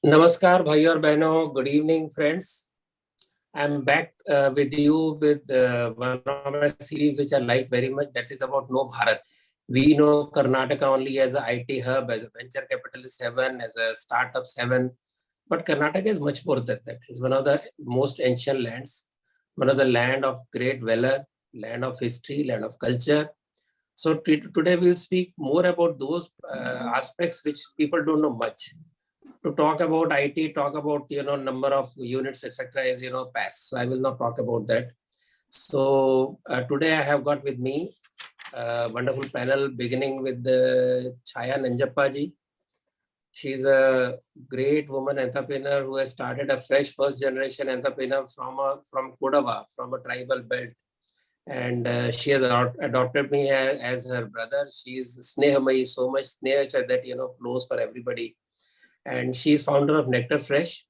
Namaskar, bhai aur behno. Good evening, friends. I'm back with you with one of my series which I like very much. That is about No Bharat. We know Karnataka only as a IT hub, as a venture capitalist heaven, as a startups heaven. But Karnataka is much more than that. It's one of the most ancient lands, one of the land of great valor, land of history, land of culture. So today we'll speak more about those aspects which people don't know much. To talk about IT, talk about number of units, etc. is pass. So I will not talk about that. So today I have got with me a wonderful panel, beginning with Chhaya Nanjappa ji. She's a great woman entrepreneur who has started a fresh first generation entrepreneur from Kodavas, from a tribal belt. And she has adopted me as her brother. She is Snehamai, so much Sneha that flows for everybody. And she is founder of Nectar Fresh.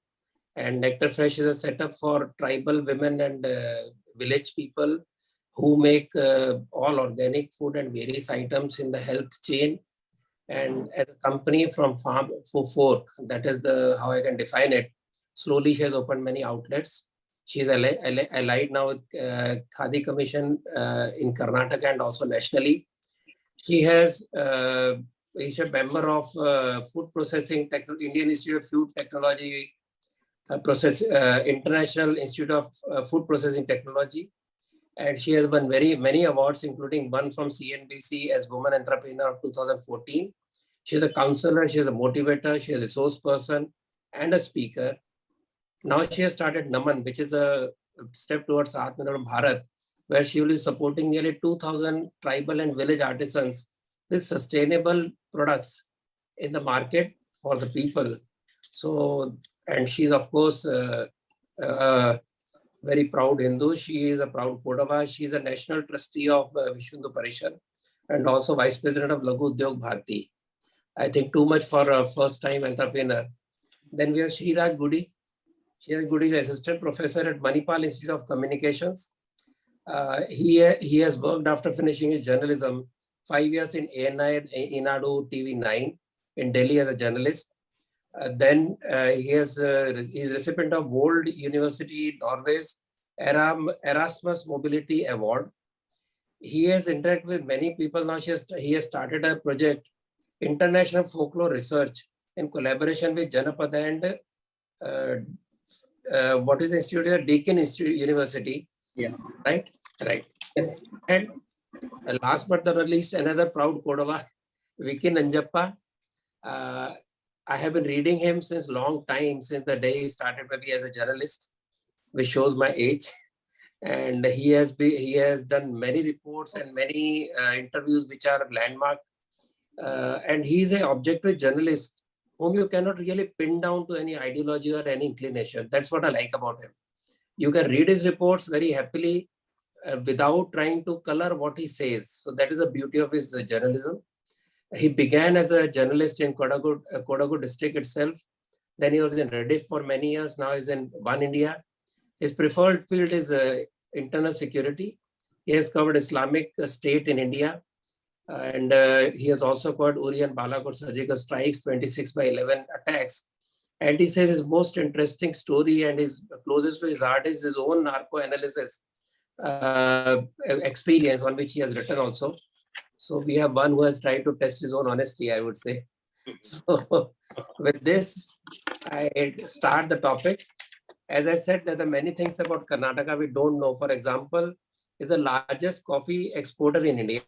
And Nectar Fresh is a setup for tribal women and village people who make all organic food and various items in the health chain. And as a company from farm for fork, that is the how I can define it. Slowly, she has opened many outlets. She is allied now with Khadi Commission in Karnataka and also nationally. She has is a member of Food Processing Indian Institute of Food Technology, International Institute of Food Processing Technology, and she has won many awards, including one from CNBC as Woman Entrepreneur of 2014. She is a counselor, she is a motivator, she is a resource person and a speaker. Now she has started Naman, which is a step towards Atmanirbhar Bharat, where she will be supporting nearly 2,000 tribal and village artisans with sustainable products in the market for the people. So, and she's of course very proud Hindu. She is a proud Kodavas. She is a national trustee of Vishnu Parishad and also vice president of Laghu Udyog Bharati. I think too much for a first time entrepreneur. Then we have Shreeraj Gudi. Shreeraj Gudi is assistant professor at Manipal Institute of Communications. He has worked after finishing his journalism 5 years in ANI, Inadu TV9 in Delhi as a journalist. Then he is recipient of World University Norway's Erasmus Mobility Award. He has interacted with many people. Now he has started a project, International Folklore Research, in collaboration with Janapada and what is the institute? Deakin Institute University. Yeah. Right? Right. Yes. And last but not least, another proud Kodava, Vicky Nanjappa. I have been reading him since long time, since the day he started maybe as a journalist, which shows my age. And he has done many reports and many interviews which are landmark. And he is an objective journalist whom you cannot really pin down to any ideology or any inclination. That's what I like about him. You can read his reports very happily without trying to color what he says. So that is the beauty of his journalism. He began as a journalist in Kodagu district itself. Then he was in Rediff for many years. Now he's in One India. His preferred field is internal security. He has covered Islamic State in India. And he has also covered Uri and Balakot surgical strikes, 26/11 attacks. And he says his most interesting story and his closest to his heart is his own narco analysis experience, on which he has written also. So we have one who has tried to test his own honesty, I would say. So with this, I start the topic. As I said, there are many things about Karnataka we don't know. For example, is the largest coffee exporter in India.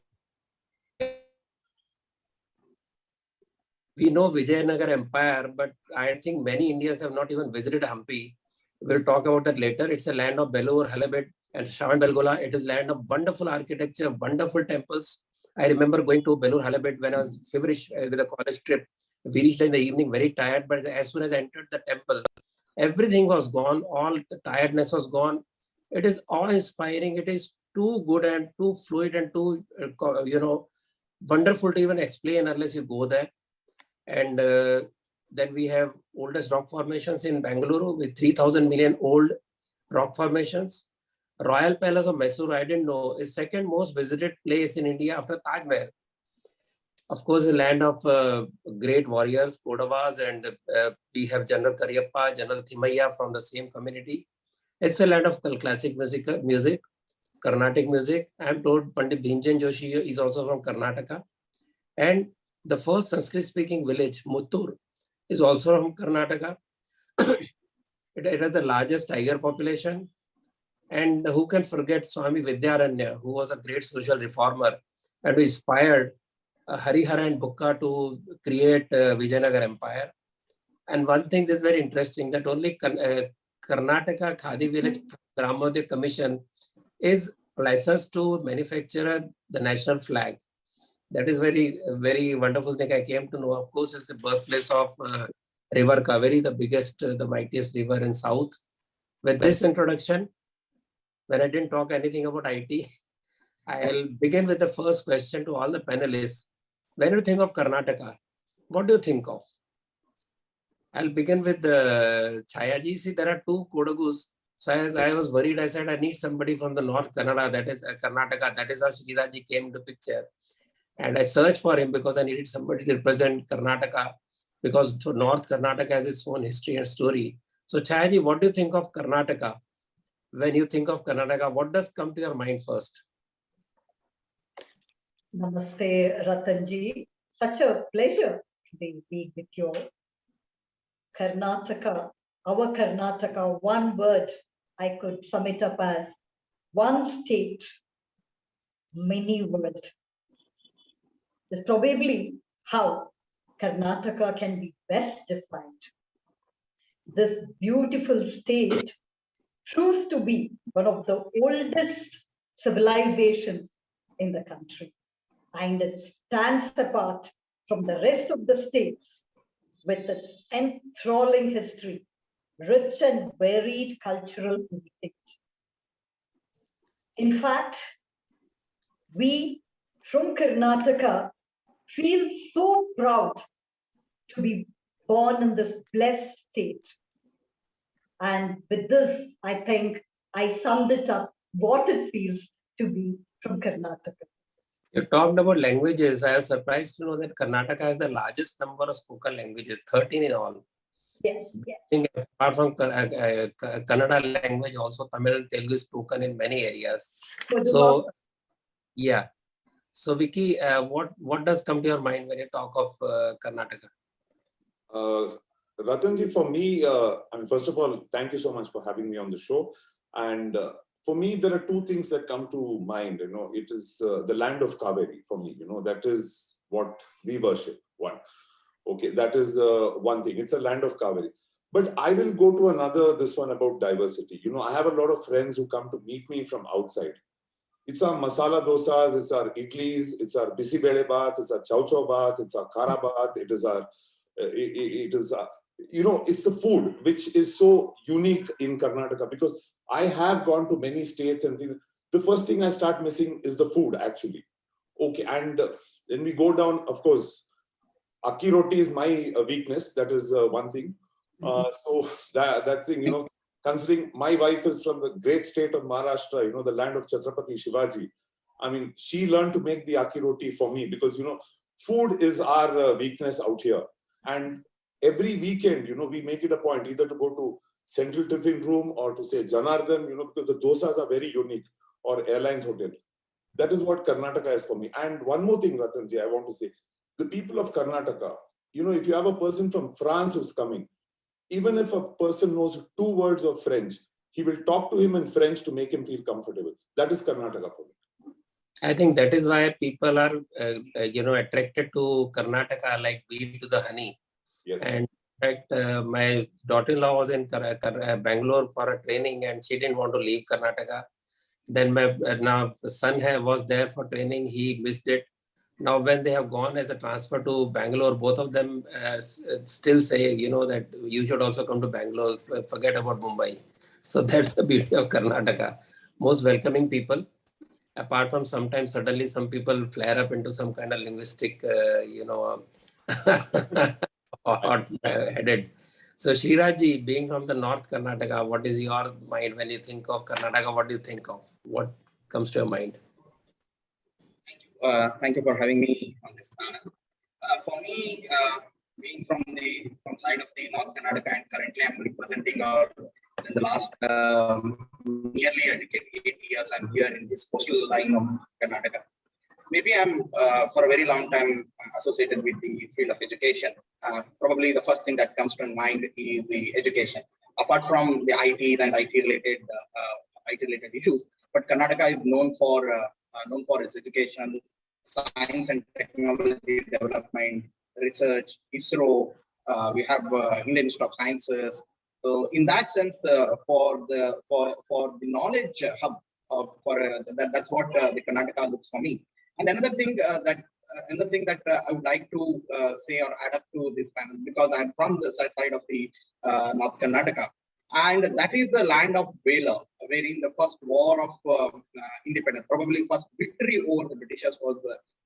We know Vijayanagar Empire, but I think many Indians have not even visited Hampi. We'll talk about that later. It's a land of Valour, Halibut, and Shravan Belgola. It is land of wonderful architecture, wonderful temples. I remember going to Valour, Halibut when I was feverish with a college trip. We reached in the evening very tired, but as soon as I entered the temple, everything was gone. All the tiredness was gone. It is awe-inspiring. It is too good and too fluid and too, wonderful to even explain unless you go there. And then we have oldest rock formations in Bengaluru with 3,000 million old rock formations. Royal Palace of Mysore, I didn't know, is second most visited place in India after Taj Mahal. Of course, a land of great warriors, Kodavas, and we have General Karyappa, General Thimaiya from the same community. It's a land of classic music, Carnatic music. I am told Pandit Bhimjan Joshi is also from Karnataka. And the first Sanskrit-speaking village, Muttur, is also from Karnataka. It has the largest tiger population. And who can forget Swami Vidyaranya, who was a great social reformer and who inspired Harihara and Bukka to create Vijayanagar Empire. And one thing is very interesting, that only Karnataka Khadi Village Gramodaya Commission is licensed to manufacture the national flag. That is very wonderful thing I came to know. Of course, it's the birthplace of River Kaveri, the biggest, the mightiest river in South. With this introduction, when I didn't talk anything about IT, I'll begin with the first question to all the panelists. When you think of Karnataka, what do you think of? I'll begin with Chhaya ji. See, there are two Kodagus. So as I was worried, I said, I need somebody from the North Kannada, that is Karnataka. That is how Shreeraj ji came into picture. And I searched for him because I needed somebody to represent Karnataka, because North Karnataka has its own history and story. So Chhaya ji, what do you think of Karnataka? When you think of Karnataka, what does come to your mind first? Namaste, Ratanji. Such a pleasure to be with you all. Karnataka, our Karnataka, one word I could sum it up as one state, many words. That's probably how Karnataka can be best defined. This beautiful state proves to be one of the oldest civilizations in the country, and it stands apart from the rest of the states with its enthralling history, rich and varied cultural heritage. In fact, we from Karnataka feel so proud to be born in this blessed state. And with this, I think I summed it up, what it feels to be from Karnataka. You talked about languages. I was surprised to know that Karnataka has the largest number of spoken languages, 13 in all. Yes, yes. I think apart from Kannada language, also Tamil and Telugu is spoken in many areas. So, yeah. So, Vicky, what does come to your mind when you talk of Karnataka? Ratanji, for me, first of all, thank you so much for having me on the show. And for me, there are two things that come to mind. It is the land of Kaveri for me. That is what we worship. One, okay, that is one thing. It's a land of Kaveri. But I will go to this one about diversity. I have a lot of friends who come to meet me from outside. It's our masala dosas, it's our idlis, it's our bisi bele bath, it's our chow chow bath, it's our kara bath, it is our, it's the food which is so unique in Karnataka, because I have gone to many states and things. The first thing I start missing is the food, actually. Okay, and then we go down, of course, akki roti is my weakness. That is one thing. So that thing, considering my wife is from the great state of Maharashtra, the land of Chhatrapati Shivaji. I mean, she learned to make the akki roti for me because, food is our weakness out here. And every weekend, we make it a point either to go to Central Tiffin Room or to say Janardhan, because the dosas are very unique, or Airlines Hotel. That is what Karnataka is for me. And one more thing, Ratanji, I want to say, the people of Karnataka, if you have a person from France who's coming, even if a person knows 2 words of French, he will talk to him in French to make him feel comfortable. That is Karnataka for me. I think that is why people are, attracted to Karnataka like bee to the honey. Yes. And in fact, my daughter-in-law was in Bangalore for a training, and she didn't want to leave Karnataka. Then my now son was there for training. He missed it. Now, when they have gone as a transfer to Bangalore, both of them still say, that you should also come to Bangalore, forget about Mumbai. So that's the beauty of Karnataka. Most welcoming people, apart from sometimes suddenly some people flare up into some kind of linguistic, hot-headed. So Shreeraj ji, being from the North Karnataka, what is your mind when you think of Karnataka? What do you think of? What comes to your mind? Thank you for having me on this panel. For me, being from the side of the North Karnataka, and currently I'm representing our in the last nearly a decade, 8 years, I'm here in this coastal line of Karnataka. Maybe I'm for a very long time associated with the field of education. Probably the first thing that comes to mind is the education. Apart from the IT and IT related issues, but Karnataka is known for its education, science and technology development, research, ISRO. We have Indian Institute of Sciences. So in that sense, for the knowledge hub, that's what the Karnataka looks for me. And another thing that I would like to say or add up to this panel, because I'm from the side of the North Karnataka, and that is the land of valour, wherein the first war of independence, probably first victory over the Britishers, was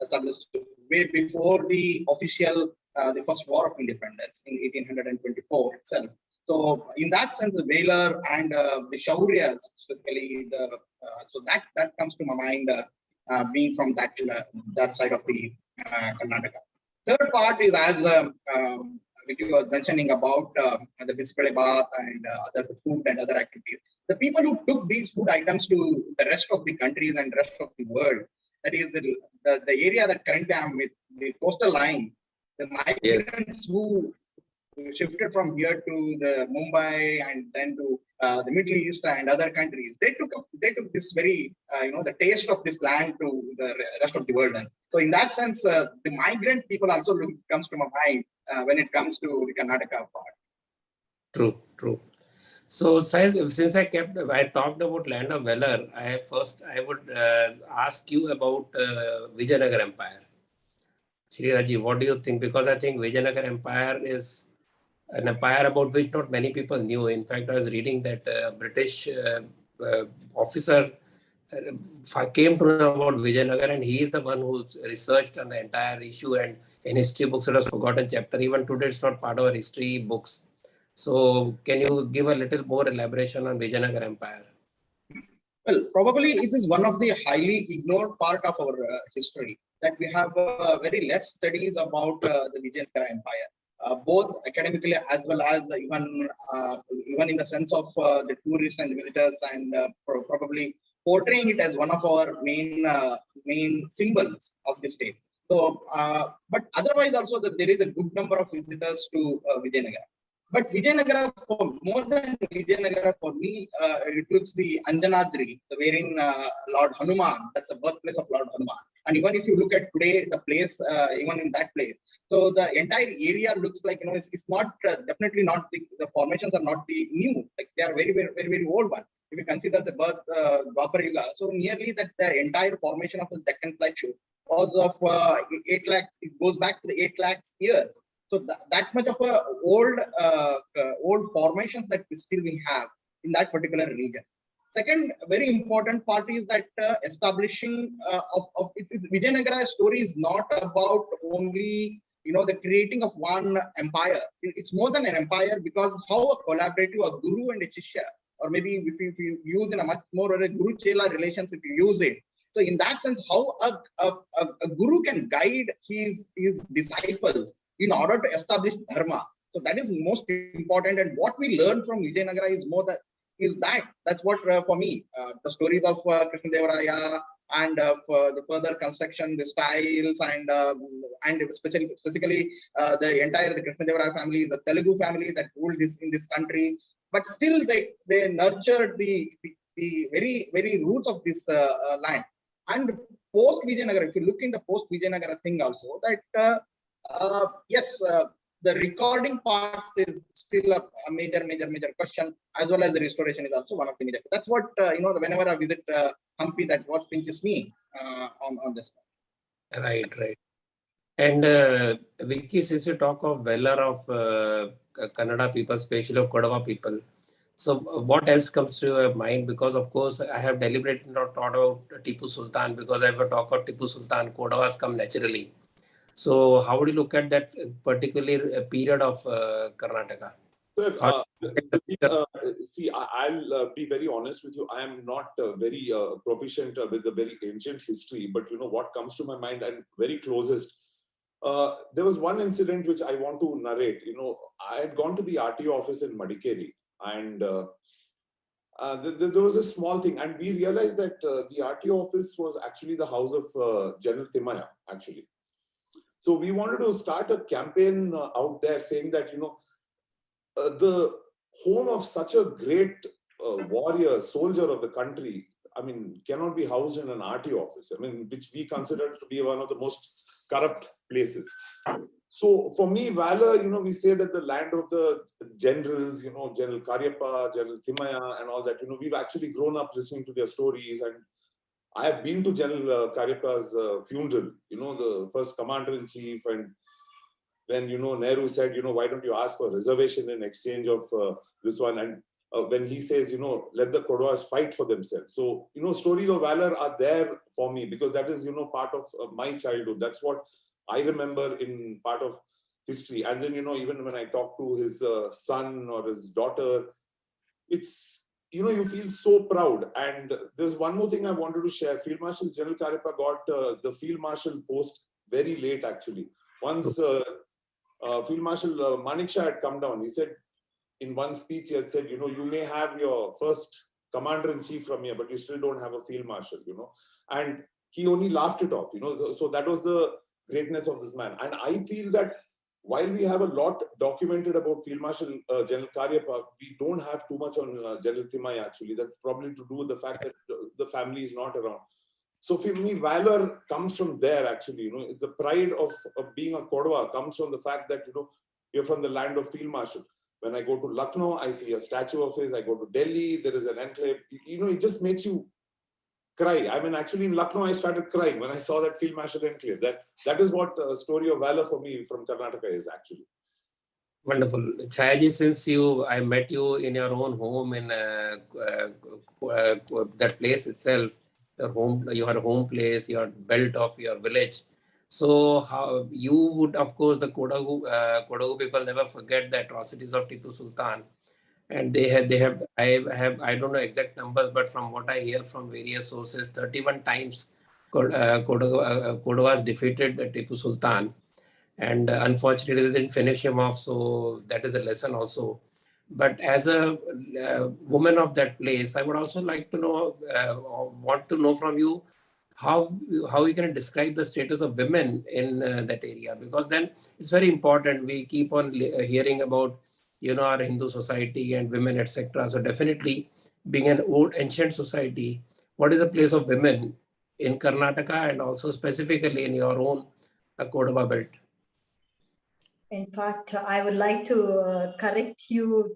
established way before the official, the first war of independence in 1824 itself. So in that sense, the valour and the Shauryas, specifically so that comes to my mind. Being from that side of the Karnataka. Third part is, as Vicky was mentioning about the physical bath and other food and other activities. The people who took these food items to the rest of the countries and rest of the world, that is the area that currently I'm with, the coastal line, the migrants who shifted from here to the Mumbai and then to the Middle East and other countries. They took this very the taste of this land to the rest of the world. And so in that sense, the migrant people also comes to my mind when it comes to the Karnataka part. True. So since I talked about land of valor, I would ask you about Vijayanagar Empire. Shreeraj, what do you think? Because I think Vijayanagar Empire is an empire about which not many people knew. In fact, I was reading that a British officer came to know about Vijayanagar, and he is the one who researched on the entire issue, and in history books it was forgotten chapter. Even today it's not part of our history books. So can you give a little more elaboration on Vijayanagar Empire? Well, probably it is one of the highly ignored part of our history, that we have very less studies about the Vijayanagar Empire. Both academically as well as even in the sense of the tourists and visitors, and probably portraying it as one of our main symbols of the state. So, but otherwise also that there is a good number of visitors to Vijayanagar. But Vijayanagar, for more than Vijayanagar, for me, it looks the Anjanadri, wherein Lord Hanuman, that's the birthplace of Lord Hanuman. And even if you look at today, the place, even in that place, so the entire area looks like, it's not, definitely not, the formations are not the new, like they are very old one. If you consider the birth, Dwapar Yuga, so nearly that the entire formation of the Deccan Plateau was of 8 lakhs, it goes back to the 8 lakhs years. So that much of a old formations that we have in that particular region. Second, very important part is that establishing of it is Vijayanagara story is not about only the creating of one empire. It's more than an empire, because how a collaborative, a guru and a shishya, or maybe if you use in a much more a guru chela relations, if you use it. So in that sense, how a guru can guide his disciples in order to establish Dharma. So that is most important. And what we learn from Vijayanagara is that's what for me, the stories of Krishnadevaraya and the further construction, the styles, and specifically the entire the Krishnadevaraya family, the Telugu family that ruled in this country. But still they nurtured the very roots of this land. And post Vijayanagara, if you look in the post Vijayanagara thing also, that yes, the recording parts is still a major question, as well as the restoration is also one of the major. That's what whenever I visit Hampi, that what pinches me on this one. Right. And Vicky, since you talk of valor of Kannada people, especially of Kodava people, so what else comes to your mind? Because of course I have deliberately not thought about Tipu Sultan, because I ever talk about Tipu Sultan, Kodavas come naturally. So how would you look at that particular period of Karnataka? Sir, see, I'll be very honest with you. I am not very proficient with the very ancient history, but what comes to my mind and very closest. There was one incident which I want to narrate. I had gone to the RTO office in Madikeri, and there was a small thing, and we realized that the RTO office was actually the house of General Timaya, actually. So we wanted to start a campaign out there saying that, the home of such a great warrior, soldier of the country, I mean, cannot be housed in an RTO office, I mean, which we consider to be one of the most corrupt places. So for me, valor, we say that the land of the generals, General Karyappa, General Timaya and all that, we've actually grown up listening to their stories. And I have been to General Karyappa's funeral, the first commander-in-chief. And when, Nehru said, why don't you ask for reservation in exchange of this one? And when he says, let the Kodavas fight for themselves. So, stories of valor are there for me because that is, part of my childhood. That's what I remember in part of history. And then, even when I talk to his son or his daughter, it's, you feel so proud. And there's one more thing I wanted to share. Field Marshal General Karyappa got the Field Marshal post very late, actually. Once Field Marshal Manik Shah had come down, he said, in one speech, he had said, you may have your first commander-in-chief from here, but you still don't have a field marshal, and he only laughed it off, so that was the greatness of this man. And I feel that while we have a lot documented about Field Marshal General Karyappa, we don't have too much on General Timaya, actually. That's probably to do with the fact that the family is not around. So for me, valor comes from there, actually. The pride of being a Kodava comes from the fact that, you're from the land of Field Marshal. When I go to Lucknow, I see a statue of his. I go to Delhi, there is an enclave. It just makes you cry. I mean, actually in Lucknow, I started crying when I saw that Field Marshal enclave. That is what story of valor for me from Karnataka is, actually. Wonderful. Chayaji, since I met you in your own home in that place itself, your home place, your belt of your village. So how you would, of course, the Kodagu people never forget the atrocities of Tipu Sultan, and I don't know exact numbers, but from what I hear from various sources, 31 times Kodavas defeated Tipu Sultan, and unfortunately they didn't finish him off. So that is a lesson also. But as a woman of that place, I would also like to know, want to know from you how you can describe the status of women in that area, because then it's very important. We keep on hearing about our Hindu society and women, etc. So definitely, being an old ancient society, what is the place of women in Karnataka and also specifically in your own Kodava belt? In fact, I would like to correct you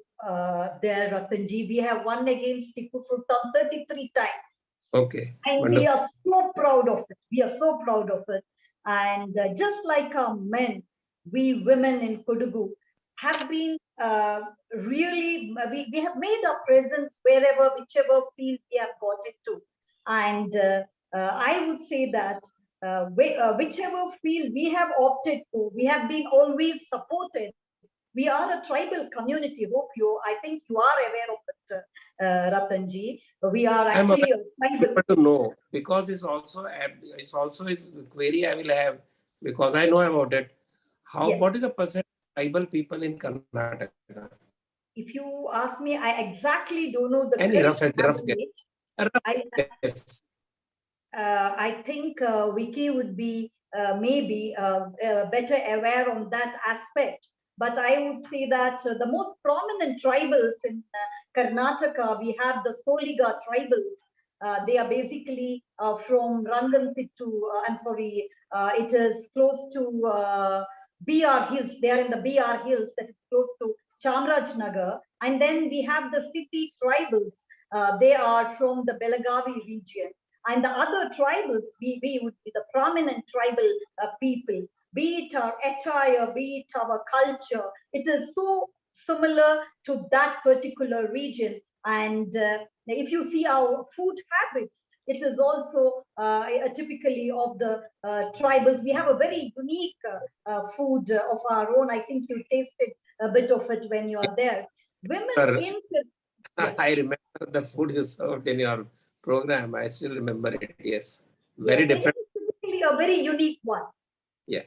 there, Ratanji. We have won against Tipu Sultan 33 times. Okay. And Wonderful. we are so proud of it. We are so proud of it. And just like our men, we women in Kodagu have been really, we have made our presence wherever, whichever field we have got it to. And I would say that whichever field we have opted for, we have been always supported. We are a tribal community. I think you are aware of it, Ratanji. We are actually a tribal. To know, because it's also is query I will have, because I know about it. What is the percent of tribal people in Karnataka? If you ask me, I exactly don't know the Any rough guess. I think Vicky would be maybe better aware on that aspect. But I would say that the most prominent tribals in Karnataka, we have the Soliga tribals. They are basically from Rangantittu, it is close to BR Hills. They are in the BR Hills, that is close to Chamrajnagar. And then we have the city tribals. They are from the Belagavi region. And the other tribals, we would be the prominent tribal people, be it our attire, be it our culture. It is so similar to that particular region. And if you see our food habits, it is also typically of the tribals. We have a very unique food of our own. I think you tasted a bit of it when you are there. Women in... Yes. I remember the food you served in your program. I still remember it. Yes, very different. It's a very unique one. Yeah.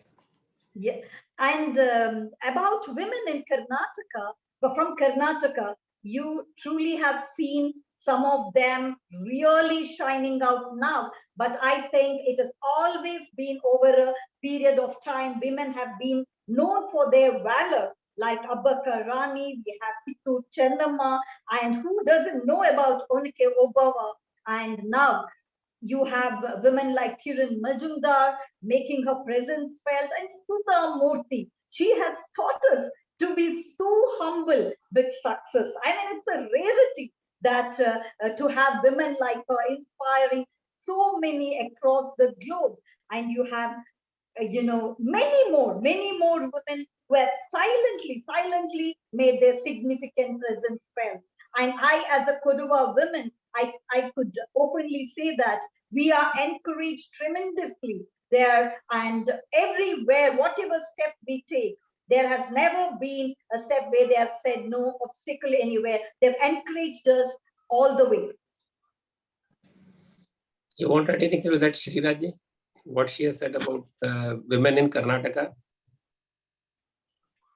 Yeah, and about women in Karnataka, but from Karnataka, you truly have seen some of them really shining out now. But I think it has always been over a period of time. Women have been known for their valor, like Abbaka Rani, we have Pittu Chennamma, and who doesn't know about Onike Obawa? And now you have women like Kiran Majumdar making her presence felt, and Sudha Murthy. She has taught us to be so humble with success. I mean, it's a rarity that to have women like her inspiring so many across the globe. And you have many more women who have silently made their significant presence felt. And I, as a Kodava woman, I could openly say that we are encouraged tremendously there and everywhere, whatever step we take. There has never been a step where they have said no obstacle anywhere. They've encouraged us all the way. You want to add anything to that, Shreeraj? What she has said about women in Karnataka?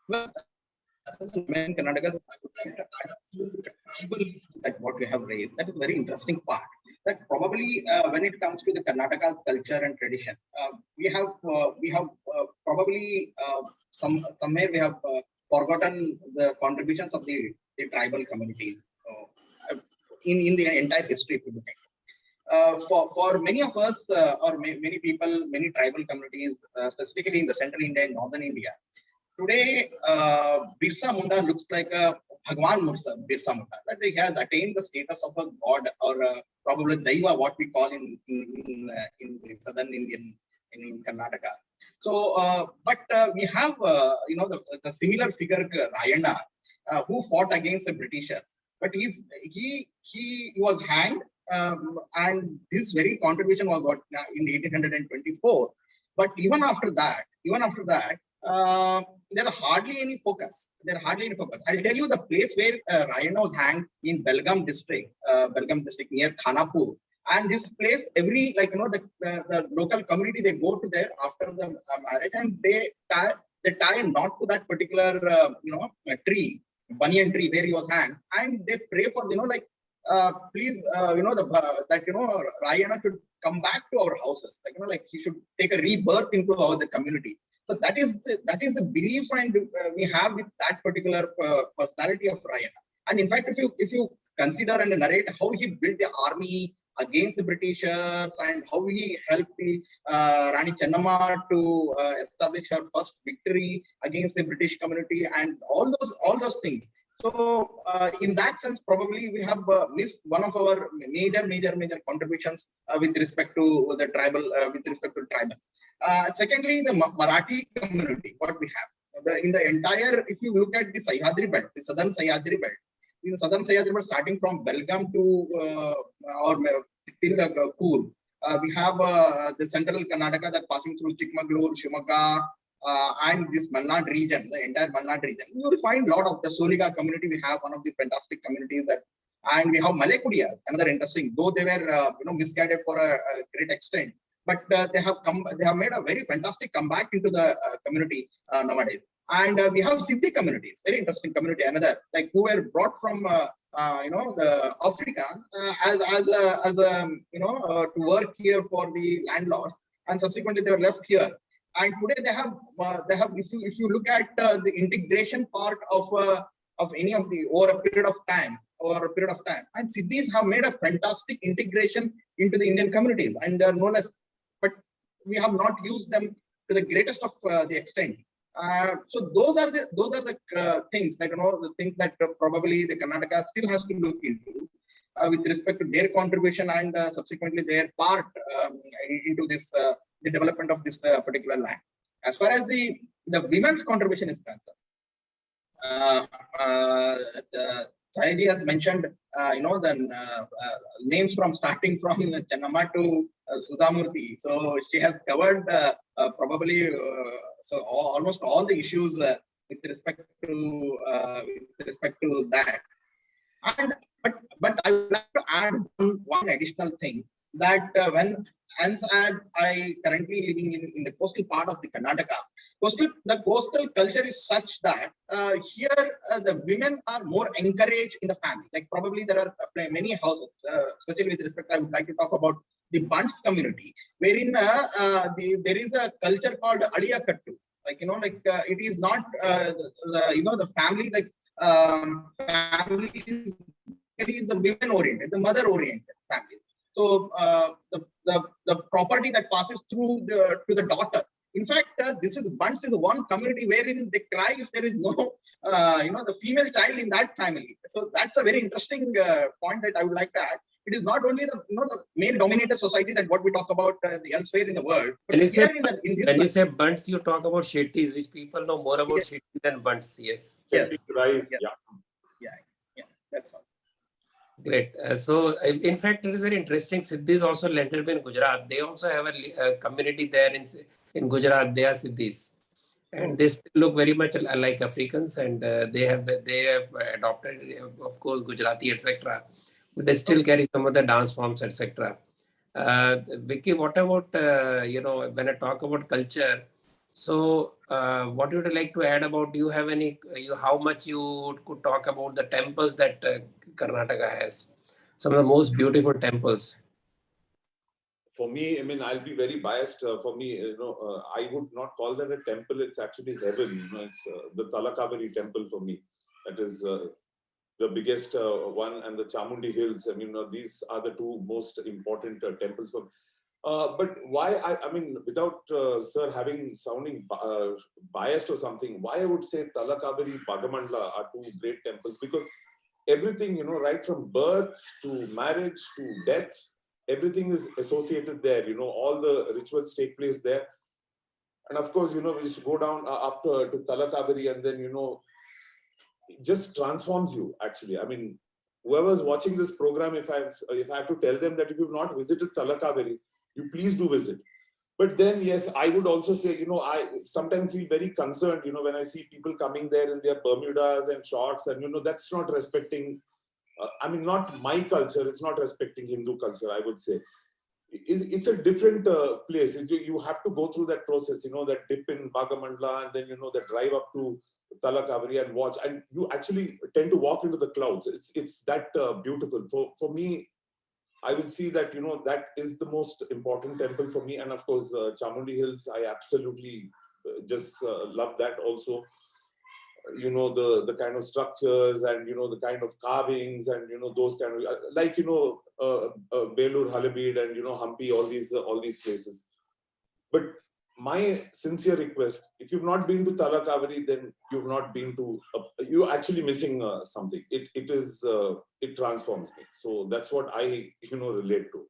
Well, in Karnataka, I would like to add a tribal that what we have raised. That is a very interesting part. That probably when it comes to the Karnataka's culture and tradition, we have probably somewhere we have forgotten the contributions of the tribal communities in the entire history. If you look at. For many of us or many people, many tribal communities, specifically in the central India and northern India, today Birsa Munda looks like a Bhagwan Birsa Munda, that he has attained the status of a god or probably Daiva, what we call in the southern Indian in Karnataka. So, but we have the similar figure Rayana, who fought against the Britishers, but he was hanged. And this very contribution was got in 1824. But even after that, there are hardly any focus. I'll tell you the place where Rayana was hanged in Belgaum district near Khanapur. And this place, every the local community, they go to there after the marriage, and they tie a knot to that particular tree, banyan tree where he was hanged, and they pray for please, Rayana should come back to our houses. He should take a rebirth into the community. So that is the belief and we have with that particular personality of Rayana. And in fact, if you consider and narrate how he built the army against the Britishers and how he helped the Rani Chennamma to establish her first victory against the British community and all those things. So in that sense, probably we have missed one of our major contributions with respect to the tribal, secondly, the Marathi community, what we have. In the entire, if you look at the Sahyadri belt, the southern Sahyadri belt, in the southern Sahyadri belt, starting from Belgaum to or till the Coorg, we have the central Karnataka that passing through Chikmagalur, Shimoga, and this Malnad region, the entire Malnad region. You will find a lot of the Soliga community. We have one of the fantastic communities that, and we have Malaykudiyas, another interesting, though they were misguided for a great extent, but they have made a very fantastic comeback into the community nowadays. And we have Siddhi communities, very interesting community, another, like who were brought from the Africa to work here for the landlords, and subsequently they were left here. And today they have if you look at the integration part of any of the over a period of time, and Siddhis have made a fantastic integration into the Indian communities, and they are no less, but we have not used them to the greatest of the extent. So those are the things that the things that probably the Karnataka still has to look into with respect to their contribution and subsequently their part into this the development of this particular land. As far as the women's contribution is concerned, Chhaya has mentioned the names from starting from Chennamma to Sudhamurthy. So she has covered probably almost all the issues with respect to that. And but I would like to add one additional thing, that I currently living in the coastal part of the Karnataka, the coastal culture is such that here the women are more encouraged in the family. Like probably there are many houses, especially with respect, I would like to talk about the Bunts community, wherein there is a culture called Aliyakattu. Like, it is not, the family, family is the women oriented, the mother oriented family. So the property that passes through to the daughter. In fact, Bunts is one community wherein they cry if there is no, the female child in that family. So that's a very interesting point that I would like to add. It is not only the male-dominated society that what we talk about elsewhere in the world. But when you say Bunts, you talk about Shetties, which people know more about Shetties than Bunts. Yes. Yes. Rice, Yeah. That's all. Great. So, in fact, it is very interesting. Siddhis also landed in Gujarat. They also have a community there in Gujarat. They are Siddhis, and they still look very much like Africans, and they have adopted, of course, Gujarati, etc. But they still carry some of the dance forms, etc. Vicky, what about when I talk about culture? So, what would you like to add about? Do you have any? How much you could talk about the temples that Karnataka has? Some of the most beautiful temples. For me, I mean, I'll be very biased. For me, I would not call that a temple. It's actually heaven. It's the Talakaveri temple for me. That is the biggest one, and the Chamundi Hills. I mean, these are the two most important temples for. But why? I mean, without sir sounding biased or something, why I would say Talakaveri, Bhagamandla are two great temples, because everything, right from birth to marriage to death, everything is associated there. All the rituals take place there. And of course, we just go down up to Talakaveri, and then, it just transforms you, actually. I mean, whoever's watching this program, if I have to tell them that if you've not visited Talakaveri, you please do visit. But then, yes, I would also say, I sometimes feel very concerned, when I see people coming there in their Bermudas and shorts, and, that's not respecting, I mean, not my culture, it's not respecting Hindu culture, I would say. It's a different place. You have to go through that process, that dip in Bhagamandla, and then, the drive up to Talakaveri and watch. And you actually tend to walk into the clouds. It's that beautiful. For me, I would see that, that is the most important temple for me. And of course, Chamundi Hills, I absolutely just love that also. The kind of structures and, the kind of carvings and, those kind of, like, Belur, Halabid and, Hampi, all these places. But my sincere request, if you've not been to Talakaveri, then you've not been to, you're actually missing something. It transforms me. So that's what I, relate to.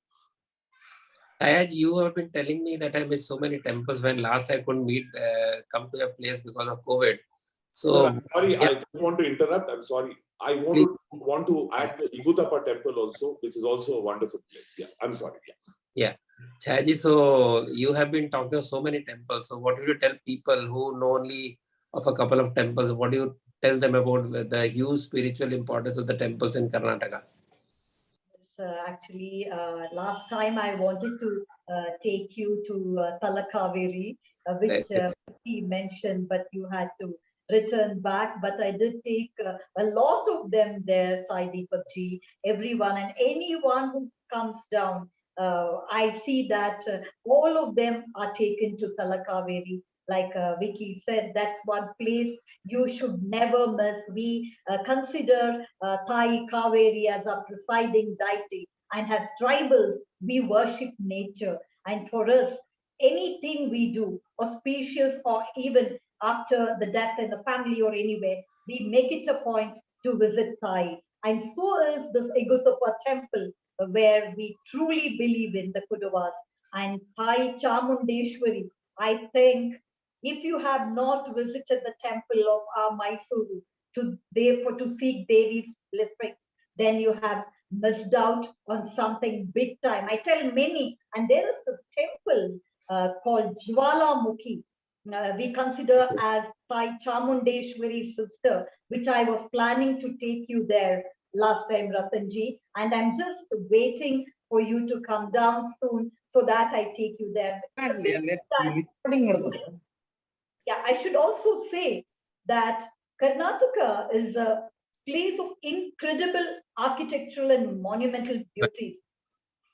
As you have been telling me that I missed so many temples when last I couldn't come to a place because of COVID. So, sir, I'm sorry, I just want to interrupt. I'm sorry. I want to add the Igutapa temple also, which is also a wonderful place. Yeah, I'm sorry. Yeah. Chayaji, so you have been talking of so many temples. So what do you tell people who know only of a couple of temples? What do you tell them about the huge spiritual importance of the temples in Karnataka? Actually, last time I wanted to take you to Talakaveri, which he mentioned, but you had to return back. But I did take a lot of them there, Sai Deepakji, everyone and anyone who comes down. I see that all of them are taken to Talakaveri. Like Vicky said, that's one place you should never miss. We consider Thai Kaveri as our presiding deity, and as tribals, we worship nature. And for us, anything we do, auspicious or even after the death in the family or anywhere, we make it a point to visit Thai. And so is this Igutapa temple, where we truly believe in the Kodavas. And Thai Chamundeshwari, I think if you have not visited the temple of our Mysuru to seek Devi's blessing, then you have missed out on something big time. I tell many, and there is this temple called Jwalamukhi. We consider as Thai Chamundeshwari's sister, which I was planning to take you there last time, Ratanji, and I'm just waiting for you to come down soon so that I take you there. Yeah, I should also say that Karnataka is a place of incredible architectural and monumental beauties.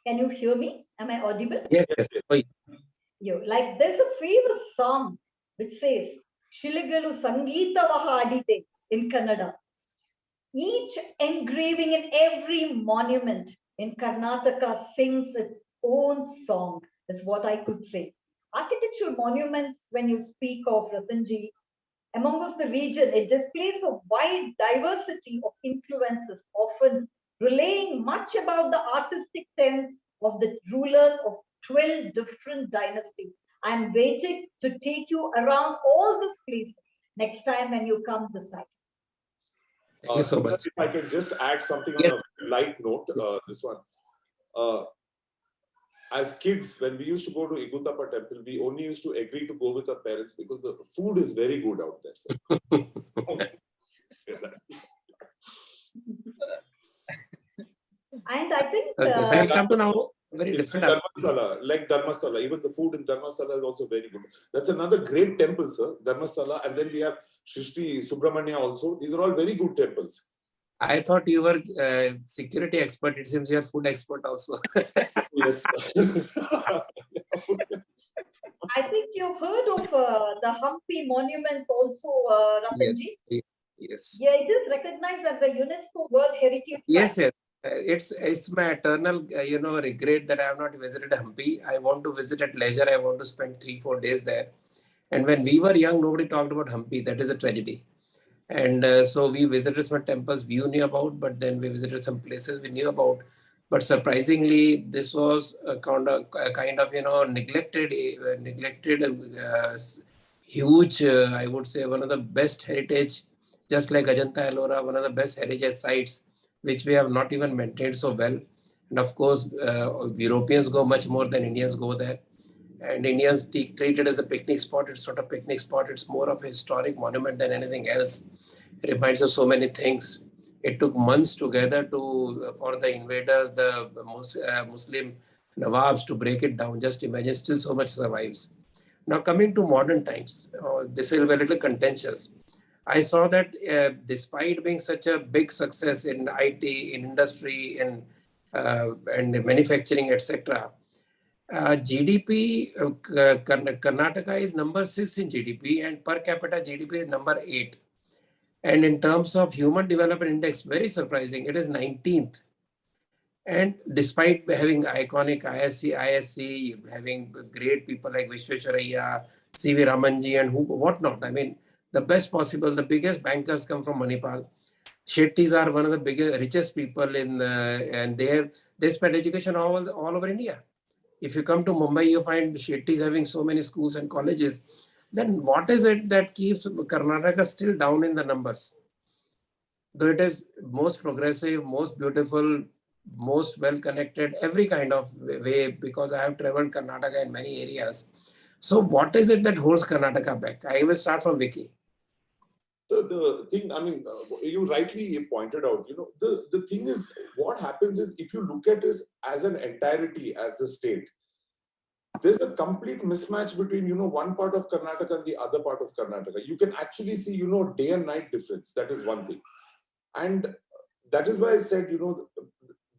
Can you hear me? Am I audible? Yes, yes. Oh, Like there's a famous song which says Shiligalu Sangeetavaha Adite in Kannada. Each engraving in every monument in Karnataka sings its own song, is what I could say. Architectural monuments, when you speak of Ratanji, among us the region, it displays a wide diversity of influences, often relaying much about the artistic sense of the rulers of 12 different dynasties. I'm waiting to take you around all these places next time when you come this side. thank you so much. If I can just add something Yes. on a light note, this one. As kids, when we used to go to Igutapa temple, we only used to agree to go with our parents because the food is very good out there. And I think Okay, so I'll come to now very different aspect. Dharmasthala, like Dharmasthala, even the food in Dharmasthala is also very good. That's another great temple, sir, Dharmasthala. And then we have Shrishti Subramanya also. These are all very good temples. I thought you were security expert. It seems you're food expert also. Yes. I think you've heard of the Hampi monuments also, Ratanji. Yes. Yeah, it is recognized as a UNESCO World Heritage Site. Yes, yes. It's my eternal regret that I have not visited Hampi. I want to visit at leisure. I want to spend 3-4 days there. And when we were young, nobody talked about Hampi. That is a tragedy. And so we visited some temples we knew about, but then we visited some places we knew about. But surprisingly, this was a kind of neglected, huge. I would say one of the best heritage, just like Ajanta Ellora, one of the best heritage sites, which we have not even maintained so well. And of course, Europeans go much more than Indians go there. And Indians treat it as a picnic spot. It's not a picnic spot. It's more of a historic monument than anything else. It reminds us of so many things. It took months together for the invaders, the Muslim Nawabs to break it down. Just imagine, still so much survives. Now coming to modern times, this will be a little contentious. I saw that despite being such a big success in IT, in industry, and manufacturing, etc., GDP, Karnataka is number 6 in GDP, and per capita GDP is number 8. And in terms of Human Development Index, very surprising, it is 19th. And despite having iconic ISC, having great people like Vishweswaraya, C.V. Ramanji, and whatnot. I mean, the best possible, the biggest bankers come from Manipal. Shettis are one of the biggest, richest people and they spend education all over India. If you come to Mumbai, you find Shettis having so many schools and colleges. Then what is it that keeps Karnataka still down in the numbers? Though it is most progressive, most beautiful, most well-connected, every kind of way, because I have traveled Karnataka in many areas. So what is it that holds Karnataka back? I will start from Vicky. So the thing, I mean, you rightly pointed out, the thing is, what happens is, if you look at it as an entirety, as a state, there's a complete mismatch between, one part of Karnataka and the other part of Karnataka. You can actually see, day and night difference. That is one thing. And that is why I said,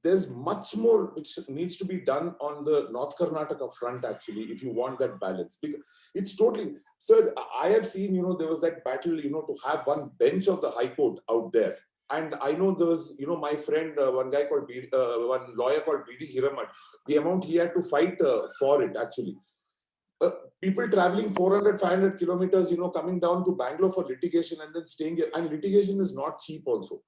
there's much more which needs to be done on the North Karnataka front, actually, if you want that balance. Because it's totally, sir, I have seen, there was that battle, to have one bench of the High Court out there. And I know there was, my friend, one lawyer called B.D. Hiramat, the amount he had to fight for it, actually. People traveling 400, 500 kilometers, coming down to Bangalore for litigation and then staying here. And litigation is not cheap also.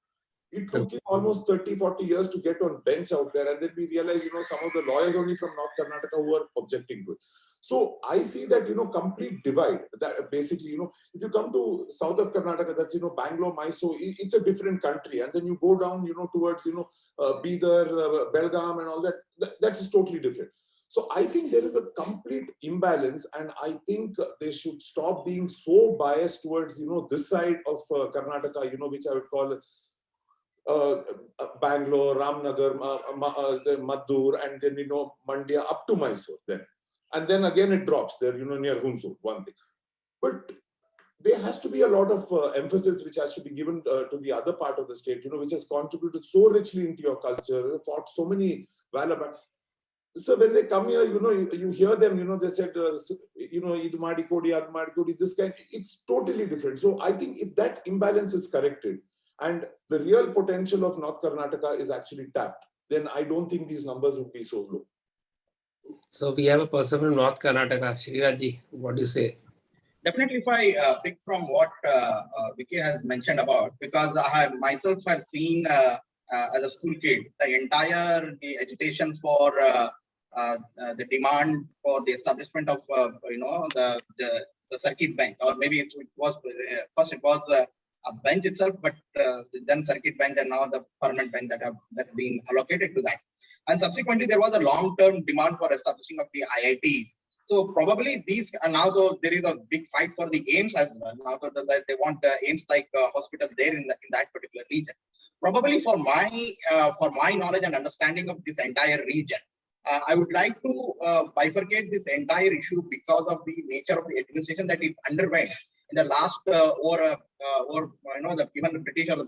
It took him almost 30, 40 years to get on bench out there. And then we realized, some of the lawyers only from North Karnataka who were objecting to it. So I see that, complete divide. That basically, if you come to south of Karnataka, that's, Bangalore, Mysore, it's a different country. And then you go down, towards, Bidar, Belgaum and all that, that's totally different. So I think there is a complete imbalance, and I think they should stop being so biased towards, this side of Karnataka, which I would call Bangalore, Ramnagar, Maddur, and then, Mandya up to Mysore then. And then again it drops there, near Hunsur, one thing. But there has to be a lot of emphasis which has to be given to the other part of the state, which has contributed so richly into your culture, fought so many valor. So when they come here, you hear them, they said, Idu Madi Kodi, Adu Madi Kodi, this kind, it's totally different. So I think if that imbalance is corrected and the real potential of North Karnataka is actually tapped, then I don't think these numbers would be so low. So we have a person from North Karnataka. Shreeraj ji, what do you say? Definitely, if I pick from what Vicky has mentioned about, because I myself have seen as a school kid, the agitation for the demand for the establishment of the circuit bench, or maybe it was first it was a bench itself, but then circuit bench, and now the permanent bench that's been allocated to that. And subsequently, there was a long-term demand for establishing of the IITs. So probably these now, though there is a big fight for the aims as well. Now they want aims like hospital there in that particular region. Probably for my knowledge and understanding of this entire region, I would like to bifurcate this entire issue because of the nature of the administration that it underwent in the last even the British or the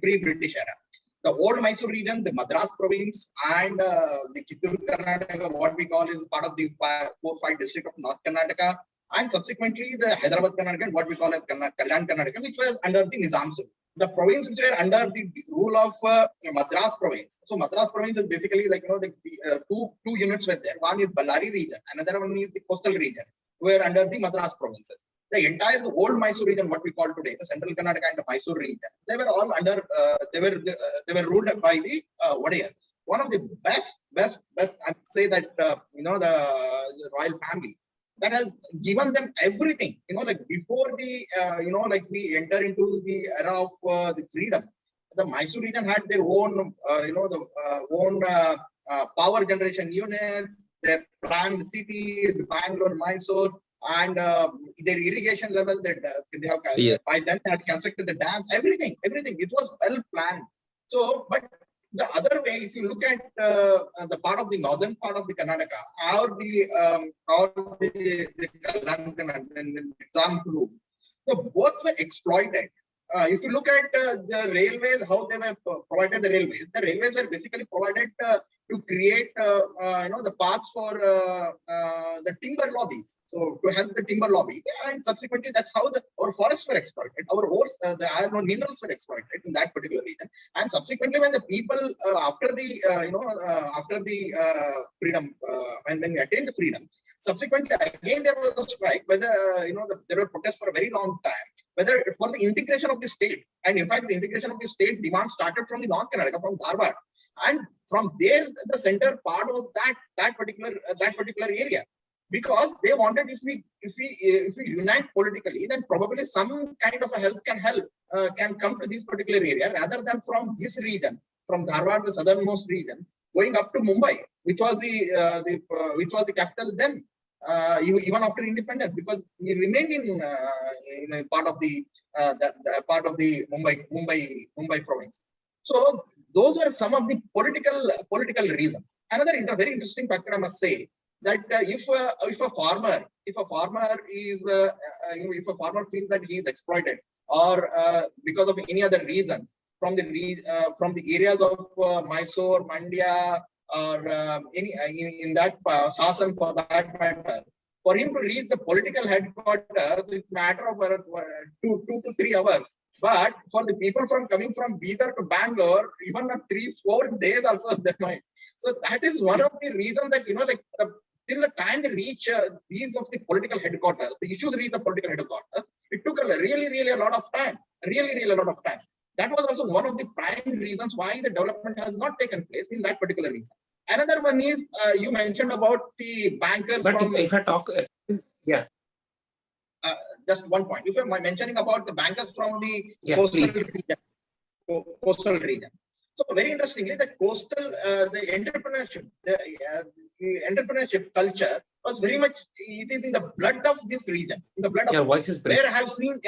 pre-British era. The old Mysore region, the Madras province, and the Kittur Karnataka, what we call is part of the 4-5 district of North Karnataka, and subsequently the Hyderabad Karnataka, and what we call as Kalyan Karnataka, which was under the Nizam. The province which were under the rule of Madras province. So Madras province is basically like two units were there. One is Ballari region, another one is the coastal region, were under the Madras provinces. The entire old Mysore region, what we call today, the central Karnataka and the Mysore region, they were all under. They were ruled by the Wadiyars. One of the best. I say that the royal family that has given them everything. Like before the we enter into the era of the freedom, the Mysore region had their own own power generation units, their planned city, the Bangalore, Mysore. And their irrigation level that they have by then they had constructed the dams, everything. It was well planned. So, but the other way, if you look at the part of the northern part of the Karnataka, how the Kalyan and example, so both were exploited. If you look at the railways, how they were provided the railways were basically provided to create the paths for the timber lobbies. So to help the timber lobby, and subsequently that's how our forests were exploited. Our ores, the iron ore minerals were exploited in that particular region. And subsequently, when the people after the freedom, when we attained the freedom, subsequently again there was a strike. Whether there were protests for a very long time. Whether for the integration of the state, and in fact the integration of the state demand started from the North Karnataka, from Dharma, and from there the center part was that particular area, because they wanted if we unite politically, then probably some kind of a help can come to this particular area rather than from this region, from Dharwad, the southernmost region, going up to Mumbai, which was the capital then. Even after independence, because we remained in part of the Mumbai province. So those were some of the political reasons. Another very interesting factor, I must say, that if a farmer feels that he is exploited, or because of any other reason from the areas of Mysore, Mandya, or in that Hassan for that matter, for him to reach the political headquarters, it's a matter of 2 to 3 hours. But for the people coming from Bidar to Bangalore, even 3-4 days also they might. So that is one of the reasons that till the time they reach these of the political headquarters, the issues reach the political headquarters, it took really a lot of time. Really a lot of time. That was also one of the prime reasons why the development has not taken place in that particular reason. Another one is you mentioned about the bankers. But if I talk, yes. Just one point. If I'm mentioning about the bankers from the coastal region. So very interestingly, the entrepreneurship culture was very much. It is in the blood of this region. In the blood of. Your voice is breaking. Where I have seen.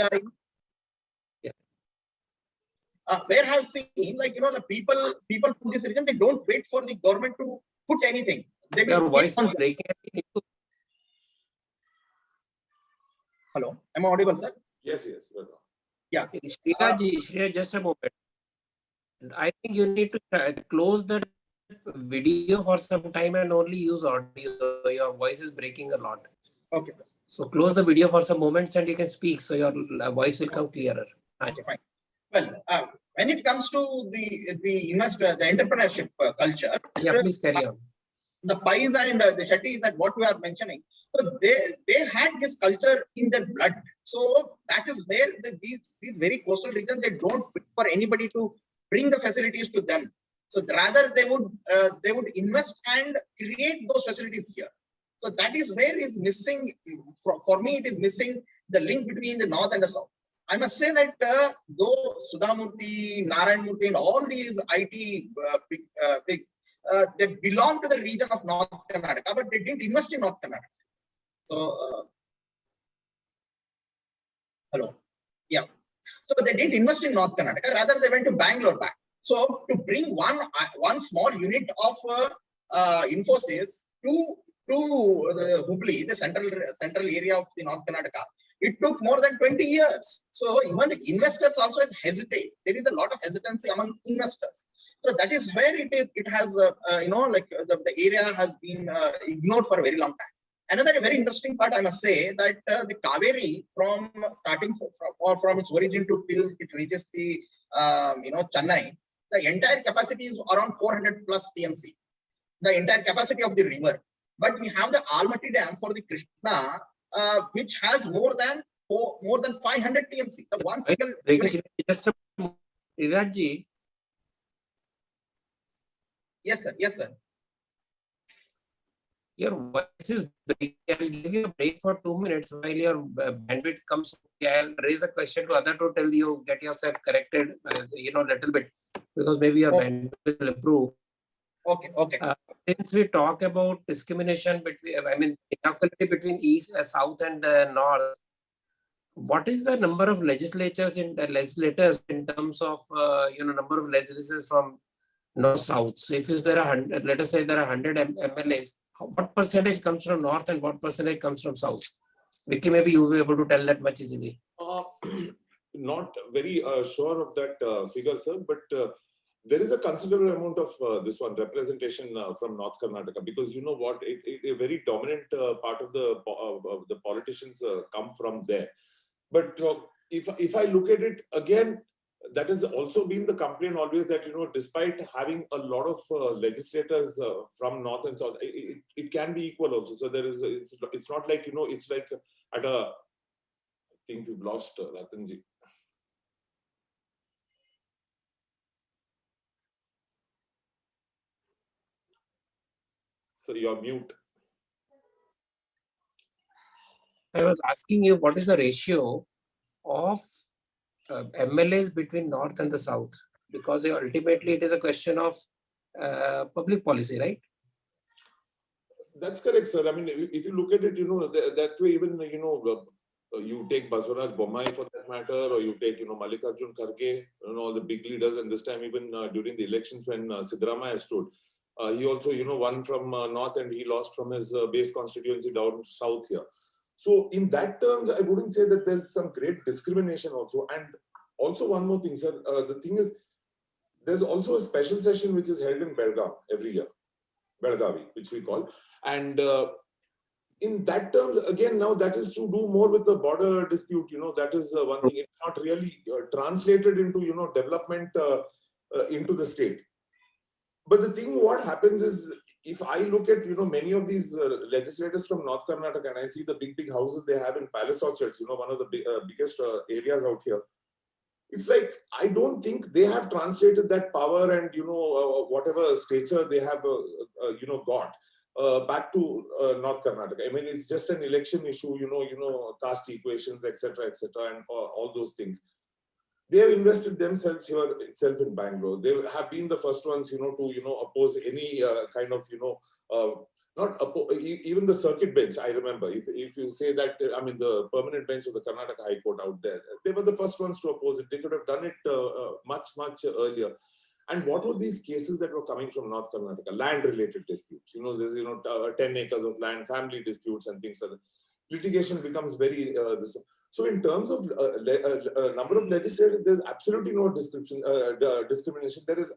Where I have seen the people from this region, they don't wait for the government to put anything. Your voice is breaking. Hello, am I audible, sir? Yes, yes. Well, Yeah. Shreeraj, just a moment. I think you need to close that video for some time and only use audio. Your voice is breaking a lot. Okay. So close the video for some moments and you can speak, so your voice will come clearer. Okay, fine. Well, when it comes to the entrepreneurship culture, Yeah, please carry on. the Pais and the Chattis that what we are mentioning, so they had this culture in their blood. So that is where these very coastal regions, they don't wait for anybody to bring the facilities to them. So rather they would invest and create those facilities here. So that is where is missing, for me it is missing the link between the north and the south. I must say that though Sudhamurthy, Narayan Murthy and all these IT big they belong to the region of North Karnataka, but they didn't invest in North Karnataka. So, hello, yeah. So they didn't invest in North Karnataka. Rather, they went to Bangalore back. So to bring one small unit of Infosys to the Hubli, the central area of the North Karnataka, it took more than 20 years. So even the investors also hesitate. There is a lot of hesitancy among investors. So that is where it has, like the area has been ignored for a very long time. Another very interesting part, I must say, that the Kaveri, from its origin to till it reaches the Chennai, the entire capacity is around 400 plus TMC, the entire capacity of the river. But we have the Almaty Dam for the Krishna, which has more than 500 TMC. The one single. Just a moment. Shreeraj, Yes, sir. Yes, sir. your voice is breaking. I'll give you a break for 2 minutes while your bandwidth comes. I'll raise a question to other to tell you, get yourself corrected, little bit, because maybe your bandwidth will improve. Okay, okay. Since we talk about discrimination inequality between east, south and the north, what is the number of legislators in terms of number of legislators from north south? So if there are 100, let us say there are 100 MLAs, what percentage comes from north and what percentage comes from south? Vicky, maybe you will be able to tell that much easily. Not very sure of that figure, sir, but there is a considerable amount of this one representation from North Karnataka, because you know what, a very dominant part of the politicians come from there. But if I look at it again, that has also been the complaint always, that despite having a lot of legislators from north and south, it can be equal also. So there is it's not like it's like at a, I think we've lost Ratanji. So you're mute. I was asking you, what is the ratio of MLAs between north and the south? Because ultimately it is a question of public policy, right? That's correct, sir. I mean, if you look at it, that way, even, you take Baswaraj Bommai for that matter, or you take, Mallikarjun Kharge, all the big leaders, and this time even during the elections when Siddaramaiah stood, he also, won from north and he lost from his base constituency down south here. So in that terms, I wouldn't say that there's some great discrimination also. And also one more thing, sir, the thing is, there's also a special session which is held in Belgaum every year, Belgavi, which we call. And in that terms, again, now that is to do more with the border dispute, that is one thing. It's not really translated into, development into the state. But the thing, what happens is, if I look at, many of these legislators from North Karnataka, and I see the big houses they have in Palace Orchards, one of the biggest areas out here, it's like, I don't think they have translated that power and, whatever stature they have, got back to North Karnataka. I mean, it's just an election issue, caste equations, etc., and all those things. They have invested themselves here itself in Bangalore. They have been the first ones, to, oppose any kind of, even the circuit bench. I remember, if you say that, I mean, the permanent bench of the Karnataka High Court out there, they were the first ones to oppose it. They could have done it much earlier. And what were these cases that were coming from North Karnataka? Land-related disputes. There's 10 acres of land, family disputes, and things like that. litigation becomes very this. So in terms of number of legislators, there's absolutely no discrimination. There has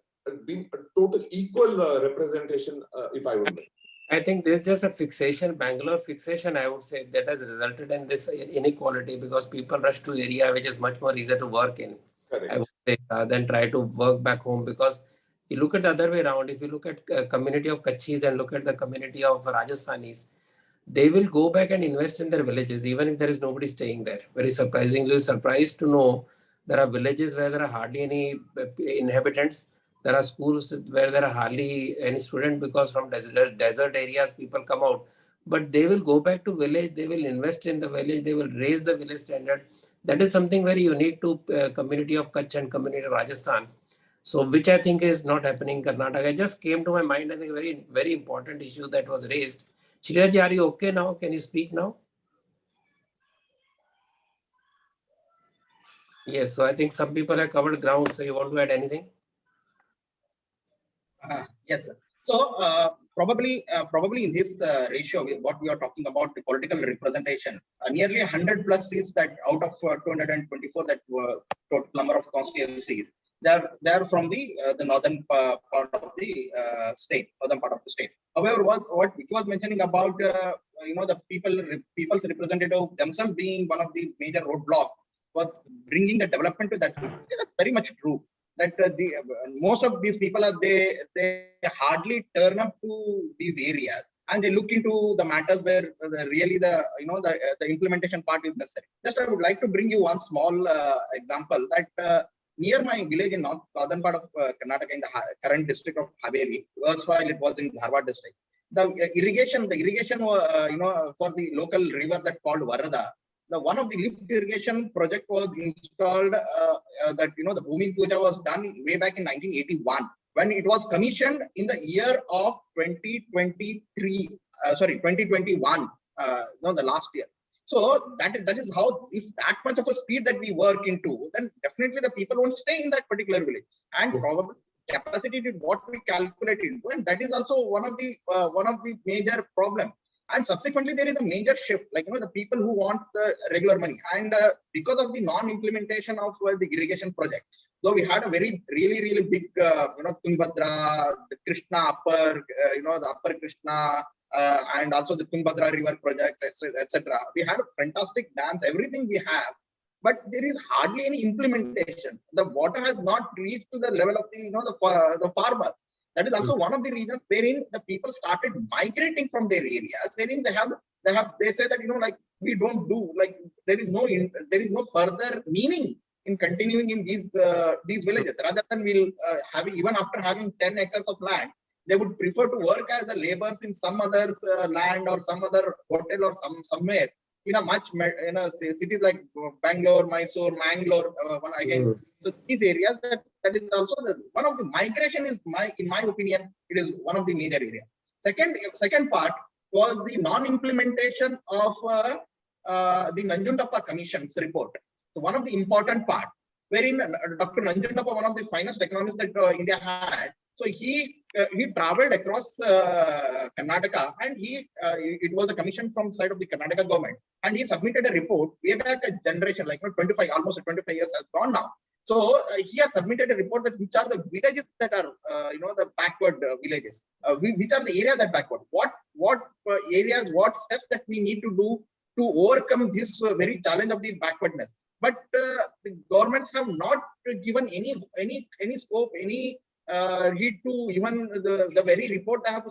been a total equal representation, if I would make. I think there's just a fixation, Bangalore fixation, I would say, that has resulted in this inequality because people rush to area which is much more easier to work in. Correct. I would say, rather than try to work back home. Because you look at the other way around, if you look at community of Kachis and look at the community of Rajasthanis, they will go back and invest in their villages, even if there is nobody staying there. Very surprisingly, surprised to know there are villages where there are hardly any inhabitants. There are schools where there are hardly any students because from desert areas people come out. But they will go back to village, they will invest in the village, they will raise the village standard. That is something very unique to community of Kutch and community of Rajasthan. So which I think is not happening in Karnataka. It just came to my mind, I think a very, very important issue that was raised. Shreeraj, are you okay now? Can you speak now? Yes, so I think some people have covered ground. So you want to add anything? Yes, sir. So probably in this ratio, what we are talking about, the political representation, nearly 100 plus seats that out of 224 that were total number of constituencies, they're from the northern part of the state, northern part of the state. However, what Vicky was mentioning about the people's representative themselves being one of the major roadblocks for bringing the development to that, is very much true. That most of these people are they hardly turn up to these areas and they look into the matters where really the implementation part is necessary. Just I would like to bring you one small example that near my village in northern part of Karnataka, in the current district of Haveli, erstwhile it was in Dharma district. The irrigation for the local river that called Varada. One of the lift irrigation project was installed that the Bhumi Puja was done way back in 1981 when it was commissioned in the year of 2021, the last year. So that is how, if that much of a speed that we work into, then definitely the people won't stay in that particular village, and probably capacity to what we calculate into, and that is also one of the major problem. And subsequently, there is a major shift, like the people who want the regular money, and because of the non-implementation of the irrigation project, though we had a really big, Tungabhadra, the Krishna upper, the upper Krishna, and also the Tungabhadra river projects, etc. We had fantastic dams, everything we have, but there is hardly any implementation. The water has not reached to the level of the farmers. That is also one of the reasons wherein the people started migrating from their areas, wherein they say that we don't do, like there is no further meaning in continuing in these villages. Rather than even after having 10 acres of land, they would prefer to work as a laborers in some other land or some other hotel or somewhere in a cities like Bangalore, Mysore, Mangalore, So these areas that is also one of the migration is in my opinion, it is one of the major areas. Second part was the non-implementation of the Nanjappa Commission's report. So one of the important part, wherein Dr. Nanjappa, one of the finest economists that India had, so he traveled across Karnataka, and it was a commission from the side of the Karnataka government, and he submitted a report way back a generation, like almost 25 years has gone now. So he has submitted a report that which are the villages that are the backward villages, which are the areas that backward. What areas, what steps that we need to do to overcome this very challenge of the backwardness. But the governments have not given any scope, any heed to even the very report they have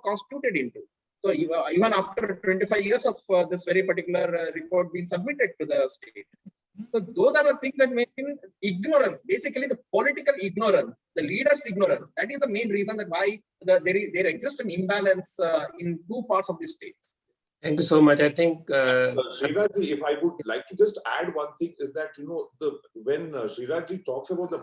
constituted into. So even after 25 years of this very particular report being submitted to the state. So those are the things that make ignorance, basically the political ignorance, the leaders' ignorance. That is the main reason that why there exists an imbalance in two parts of the states. Thank you so much. I think Shreeraj, if I would like to just add one thing, is that when Shreeraj talks about the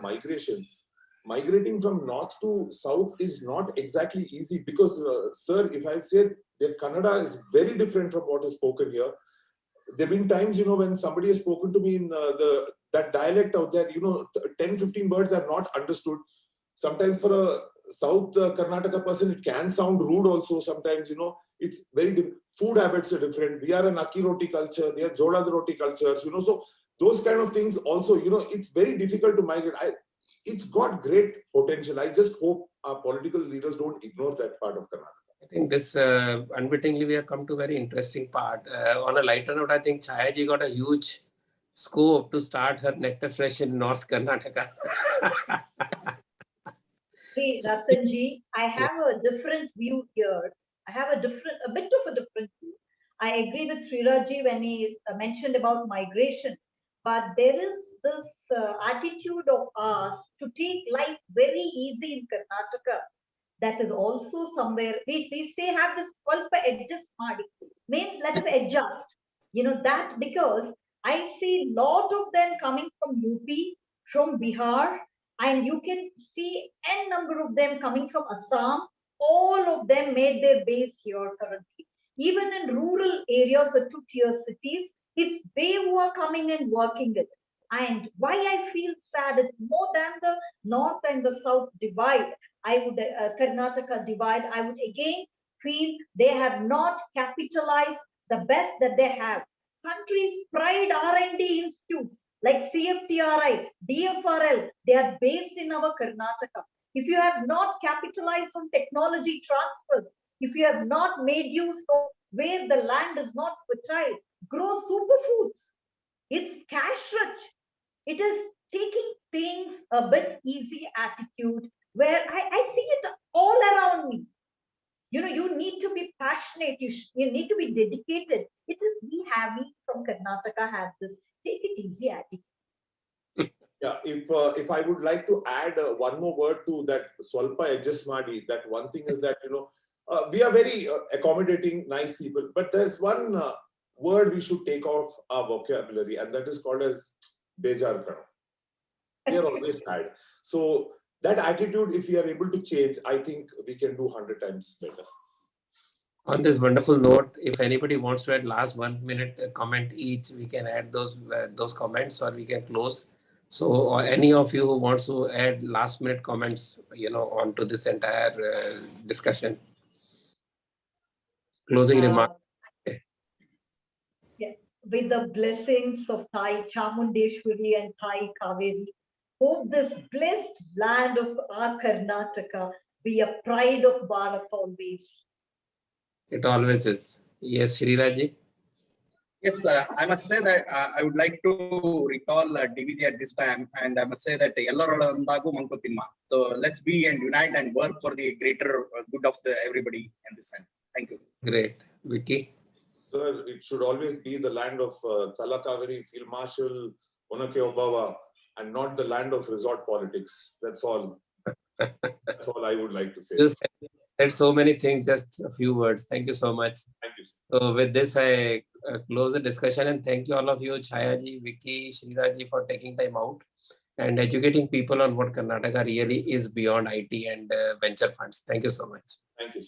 migrating from north to south is not exactly easy, because sir, if I say the Kannada is very different from what is spoken here. There have been times, when somebody has spoken to me in that dialect out there, 10-15 words are not understood. Sometimes for a South Karnataka person, it can sound rude also sometimes, It's very different. Food habits are different. We are an akki roti culture. They are jodad roti cultures. So those kind of things also, it's very difficult to migrate. It's got great potential. I just hope our political leaders don't ignore that part of Karnataka. I think this unwittingly we have come to a very interesting part. On a lighter note, I think Chhaya ji got a huge scope to start her Nectar Fresh in North Karnataka. See, Ratanji, I have a different view here. I have a bit of a different view. I agree with Shreeraj ji when he mentioned about migration, but there is this attitude of ours to take life very easy in Karnataka. That is also somewhere we say have this swalpa adjust madi, means let us adjust. That because I see lot of them coming from UP, from Bihar, and you can see n number of them coming from Assam. All of them made their base here currently. Even in rural areas or two-tier cities, it's they who are coming and working it. And why I feel sad, it's more than the north and the south divide. I would Karnataka divide. I would again feel they have not capitalized the best that they have. Countries' pride R&D institutes like CFTRI, DFRL, they are based in our Karnataka. If you have not capitalized on technology transfers, if you have not made use of where the land is not fertile, grow superfoods. It's cash rich. It is taking things a bit easy attitude where I see it all around me. You need to be passionate. You need to be dedicated. It is we from Karnataka have this take it easy attitude. Yeah, if I would like to add one more word to that Swalpa adjust madi, that one thing is that, we are very accommodating, nice people, but there's one word we should take off our vocabulary, and that is called as bejar karo. They are always sad. So that attitude, if we are able to change, I think we can do 100 times better. On this wonderful note, if anybody wants to add last 1 minute comment each, we can add those comments, or we can close. So any of you who wants to add last minute comments, onto this entire discussion. Closing remark. Yeah, with the blessings of Thai Chamundeshwari and Thai Kaveri, hope this blessed land of our Karnataka be a pride of Bharat always. It always is. Yes, Shreeraj ji. Yes, I must say that I would like to recall DVD at this time, and I must say that Ellarodandagu Mankutimma. So let's be and unite and work for the greater good of everybody in this end. Thank you. Great. Vicky? Sir, it should always be the land of Tala Kaveri, Field Marshal, Onake Obawa, and not the land of resort politics. That's all. That's all I would like to say. Just said so many things, just a few words. Thank you so much. Thank you. So with this, I close the discussion, and thank you all of you, Chhaya ji, Vicky, Shreeraj ji, for taking time out and educating people on what Karnataka really is beyond IT and venture funds. Thank you so much. Thank you.